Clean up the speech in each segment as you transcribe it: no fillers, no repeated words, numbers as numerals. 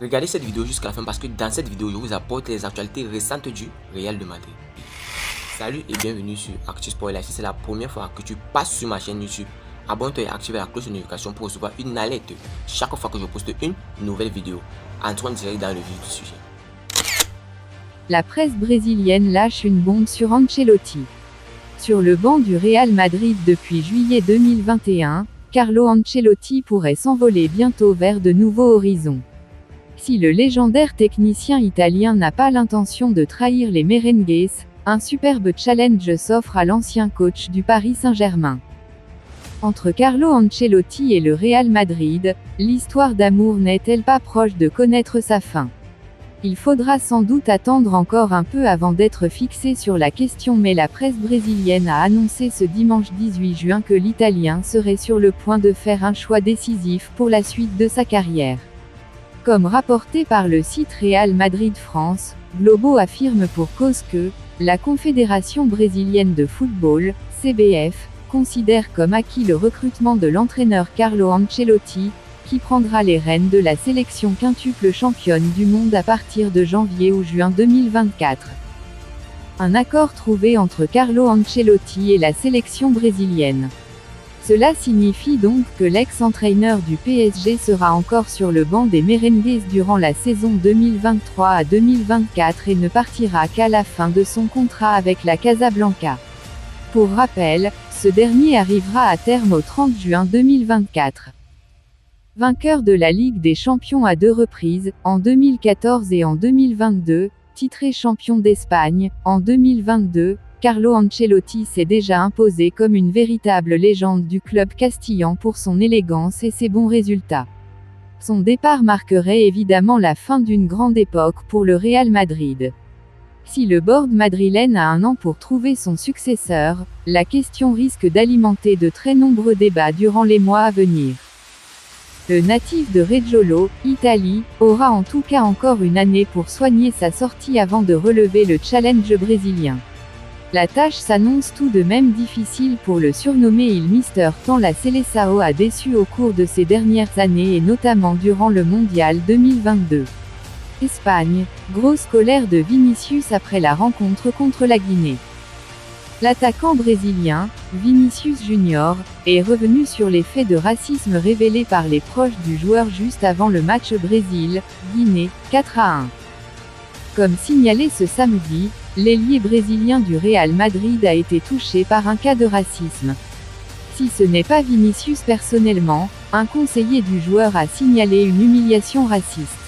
Regardez cette vidéo jusqu'à la fin parce que dans cette vidéo, je vous apporte les actualités récentes du Real de Madrid. Salut et bienvenue sur ActuSport. Et là, si c'est la première fois que tu passes sur ma chaîne YouTube, abonne-toi et active la cloche de notification pour recevoir une alerte chaque fois que je poste une nouvelle vidéo. Entrons direct dans le vif du sujet. La presse brésilienne lâche une bombe sur Ancelotti. Sur le banc du Real Madrid depuis juillet 2021, Carlo Ancelotti pourrait s'envoler bientôt vers de nouveaux horizons. Si le légendaire technicien italien n'a pas l'intention de trahir les merengues, un superbe challenge s'offre à l'ancien coach du Paris Saint-Germain. Entre Carlo Ancelotti et le Real Madrid, l'histoire d'amour n'est-elle pas proche de connaître sa fin ? Il faudra sans doute attendre encore un peu avant d'être fixé sur la question, mais la presse brésilienne a annoncé ce dimanche 18 juin que l'Italien serait sur le point de faire un choix décisif pour la suite de sa carrière. Comme rapporté par le site Real Madrid France, Globo affirme pour cause que la Confédération brésilienne de football, CBF, considère comme acquis le recrutement de l'entraîneur Carlo Ancelotti, qui prendra les rênes de la sélection quintuple championne du monde à partir de janvier ou juin 2024. Un accord trouvé entre Carlo Ancelotti et la sélection brésilienne. Cela signifie donc que l'ex-entraîneur du PSG sera encore sur le banc des merengues durant la saison 2023 à 2024 et ne partira qu'à la fin de son contrat avec la Casablanca. Pour rappel, ce dernier arrivera à terme au 30 juin 2024. Vainqueur de la Ligue des Champions à 2 reprises, en 2014 et en 2022, titré champion d'Espagne, en 2022, Carlo Ancelotti s'est déjà imposé comme une véritable légende du club castillan pour son élégance et ses bons résultats. Son départ marquerait évidemment la fin d'une grande époque pour le Real Madrid. Si le board madrilène a un an pour trouver son successeur, la question risque d'alimenter de très nombreux débats durant les mois à venir. Le natif de Reggiolo, Italie, aura en tout cas encore une année pour soigner sa sortie avant de relever le challenge brésilien. La tâche s'annonce tout de même difficile pour le surnommé Il Mister tant la Seleção a déçu au cours de ces dernières années et notamment durant le Mondial 2022. Espagne, grosse colère de Vinicius après la rencontre contre la Guinée. L'attaquant brésilien, Vinicius Junior, est revenu sur les faits de racisme révélés par les proches du joueur juste avant le match Brésil-Guinée, 4-1. Comme signalé ce samedi, l'ailier brésilien du Real Madrid a été touché par un cas de racisme. Si ce n'est pas Vinicius personnellement, un conseiller du joueur a signalé une humiliation raciste.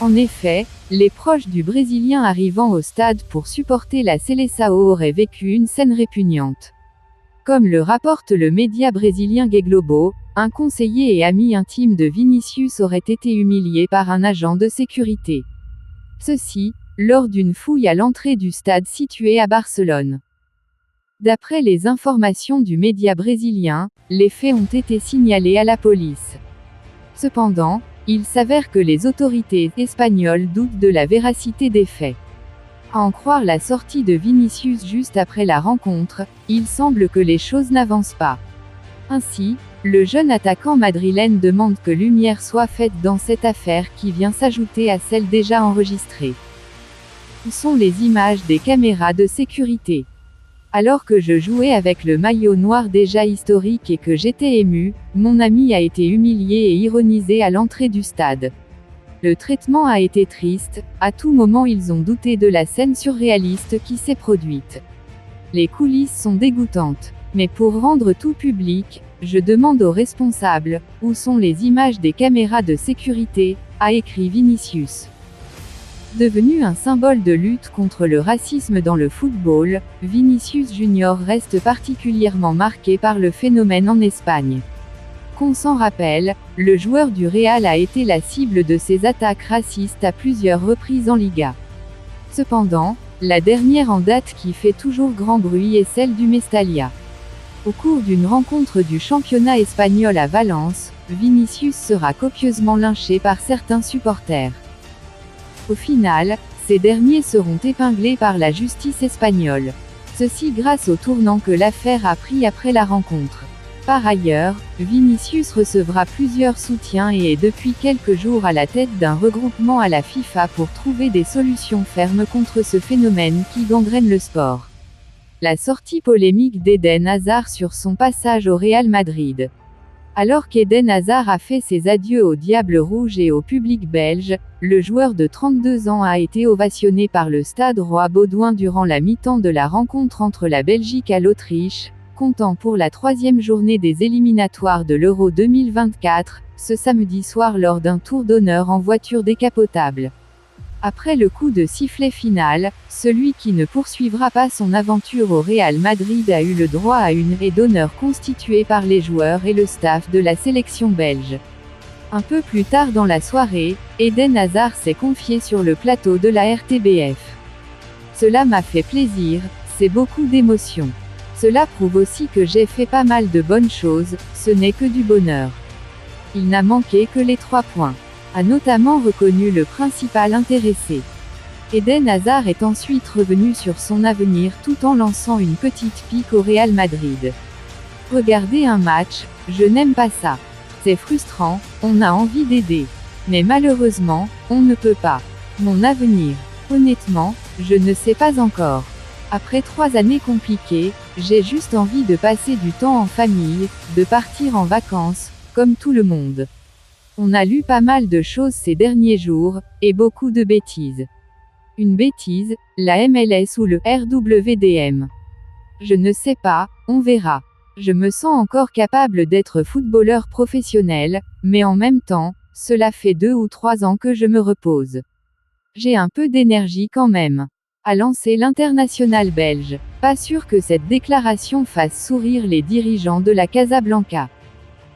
En effet, les proches du Brésilien arrivant au stade pour supporter la Seleção auraient vécu une scène répugnante. Comme le rapporte le média brésilien Globo, un conseiller et ami intime de Vinicius aurait été humilié par un agent de sécurité. Ceci, lors d'une fouille à l'entrée du stade situé à Barcelone. D'après les informations du média brésilien, les faits ont été signalés à la police. Cependant, il s'avère que les autorités espagnoles doutent de la véracité des faits. À en croire la sortie de Vinicius juste après la rencontre, il semble que les choses n'avancent pas. Ainsi, le jeune attaquant madrilène demande que lumière soit faite dans cette affaire qui vient s'ajouter à celle déjà enregistrée. Où sont les images des caméras de sécurité ? Alors que je jouais avec le maillot noir déjà historique et que j'étais ému, mon ami a été humilié et ironisé à l'entrée du stade. Le traitement a été triste, à tout moment ils ont douté de la scène surréaliste qui s'est produite. Les coulisses sont dégoûtantes. Mais pour rendre tout public, je demande aux responsables, où sont les images des caméras de sécurité, a écrit Vinicius. Devenu un symbole de lutte contre le racisme dans le football, Vinicius Junior reste particulièrement marqué par le phénomène en Espagne. Qu'on s'en rappelle, le joueur du Real a été la cible de ces attaques racistes à plusieurs reprises en Liga. Cependant, la dernière en date qui fait toujours grand bruit est celle du Mestalla. Au cours d'une rencontre du championnat espagnol à Valence, Vinicius sera copieusement lynché par certains supporters. Au final, ces derniers seront épinglés par la justice espagnole. Ceci grâce au tournant que l'affaire a pris après la rencontre. Par ailleurs, Vinicius recevra plusieurs soutiens et est depuis quelques jours à la tête d'un regroupement à la FIFA pour trouver des solutions fermes contre ce phénomène qui gangrène le sport. La sortie polémique d'Eden Hazard sur son passage au Real Madrid. Alors qu'Eden Hazard a fait ses adieux au Diable Rouge et au public belge, le joueur de 32 ans a été ovationné par le Stade Roi-Baudouin durant la mi-temps de la rencontre entre la Belgique et l'Autriche, comptant pour la 3e journée des éliminatoires de l'Euro 2024, ce samedi soir lors d'un tour d'honneur en voiture décapotable. Après le coup de sifflet final, celui qui ne poursuivra pas son aventure au Real Madrid a eu le droit à une haie d'honneur constituée par les joueurs et le staff de la sélection belge. Un peu plus tard dans la soirée, Eden Hazard s'est confié sur le plateau de la RTBF. Cela m'a fait plaisir, c'est beaucoup d'émotions. Cela prouve aussi que j'ai fait pas mal de bonnes choses, ce n'est que du bonheur. Il n'a manqué que les 3 points. A notamment reconnu le principal intéressé. Eden Hazard est ensuite revenu sur son avenir tout en lançant une petite pique au Real Madrid. Regarder un match, je n'aime pas ça. C'est frustrant, on a envie d'aider. Mais malheureusement, on ne peut pas. Mon avenir. Honnêtement, je ne sais pas encore. Après 3 années compliquées, j'ai juste envie de passer du temps en famille, de partir en vacances, comme tout le monde. On a lu pas mal de choses ces derniers jours, et beaucoup de bêtises. Une bêtise, la MLS ou le RWDM. Je ne sais pas, on verra. Je me sens encore capable d'être footballeur professionnel, mais en même temps, cela fait 2 ou 3 ans que je me repose. J'ai un peu d'énergie quand même. A lancé l'international belge. Pas sûr que cette déclaration fasse sourire les dirigeants de la Casablanca.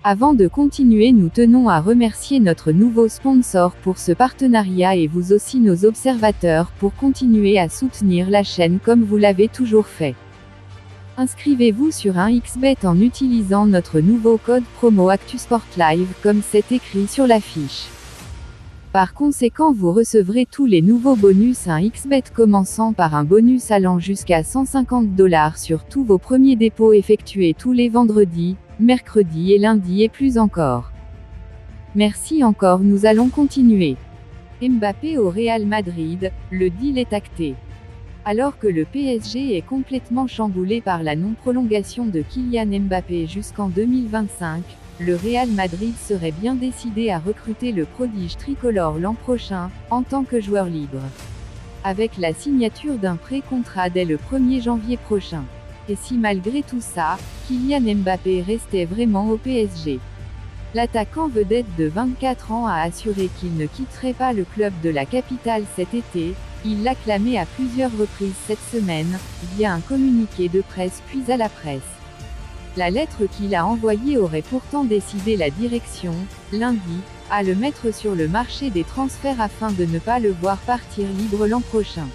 Avant de continuer, nous tenons à remercier notre nouveau sponsor pour ce partenariat et vous aussi nos observateurs pour continuer à soutenir la chaîne comme vous l'avez toujours fait. Inscrivez-vous sur un XBet en utilisant notre nouveau code promo ActuSportLive comme c'est écrit sur l'affiche. Par conséquent, vous recevrez tous les nouveaux bonus à XBet commençant par un bonus allant jusqu'à 150 $ sur tous vos premiers dépôts effectués tous les vendredis, mercredis et lundis et plus encore. Merci encore, nous allons continuer. Mbappé au Real Madrid, le deal est acté. Alors que le PSG est complètement chamboulé par la non-prolongation de Kylian Mbappé jusqu'en 2025, le Real Madrid serait bien décidé à recruter le prodige tricolore l'an prochain, en tant que joueur libre. Avec la signature d'un pré-contrat dès le 1er janvier prochain. Et si malgré tout ça, Kylian Mbappé restait vraiment au PSG? L'attaquant vedette de 24 ans a assuré qu'il ne quitterait pas le club de la capitale cet été, il l'a clamé à plusieurs reprises cette semaine, via un communiqué de presse puis à la presse. La lettre qu'il a envoyée aurait pourtant décidé la direction, lundi, à le mettre sur le marché des transferts afin de ne pas le voir partir libre l'an prochain.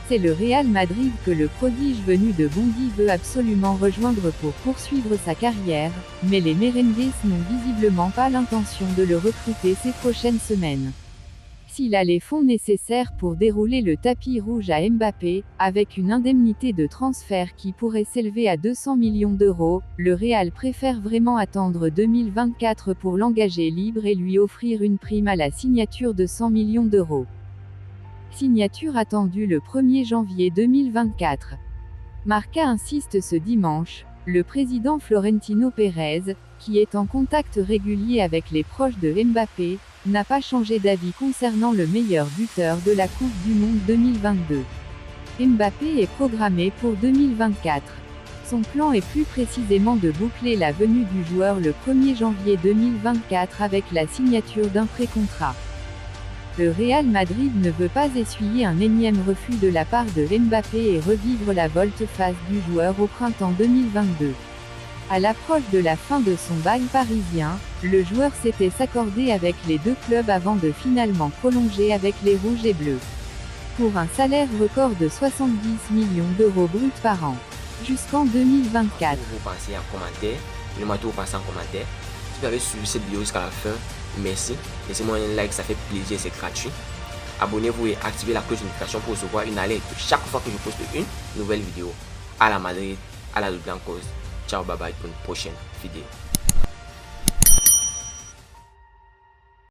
C'est le Real Madrid que le prodige venu de Bondy veut absolument rejoindre pour poursuivre sa carrière, mais les Merengues n'ont visiblement pas l'intention de le recruter ces prochaines semaines. S'il a les fonds nécessaires pour dérouler le tapis rouge à Mbappé, avec une indemnité de transfert qui pourrait s'élever à 200 millions €, le Real préfère vraiment attendre 2024 pour l'engager libre et lui offrir une prime à la signature de 100 millions €. Signature attendue le 1er janvier 2024. Marca insiste ce dimanche, le président Florentino Pérez, qui est en contact régulier avec les proches de Mbappé, n'a pas changé d'avis concernant le meilleur buteur de la Coupe du Monde 2022. Mbappé est programmé pour 2024. Son plan est plus précisément de boucler la venue du joueur le 1er janvier 2024 avec la signature d'un pré-contrat. Le Real Madrid ne veut pas essuyer un énième refus de la part de Mbappé et revivre la volte-face du joueur au printemps 2022. À l'approche de la fin de son bail parisien, le joueur s'était accordé avec les 2 clubs avant de finalement prolonger avec les Rouges et Bleus. Pour un salaire record de 70 millions € bruts par an. Jusqu'en 2024. Vous pensez en commentaire, dis-moi tout, vous pensez en commentaire. Si vous avez suivi cette vidéo jusqu'à la fin, merci. Laissez-moi un like, ça fait plaisir, c'est gratuit. Abonnez-vous et activez la cloche de notification pour recevoir une alerte chaque fois que je poste une nouvelle vidéo. À la Madrid, à la Blancos. Ciao, bye bye pour une prochaine vidéo.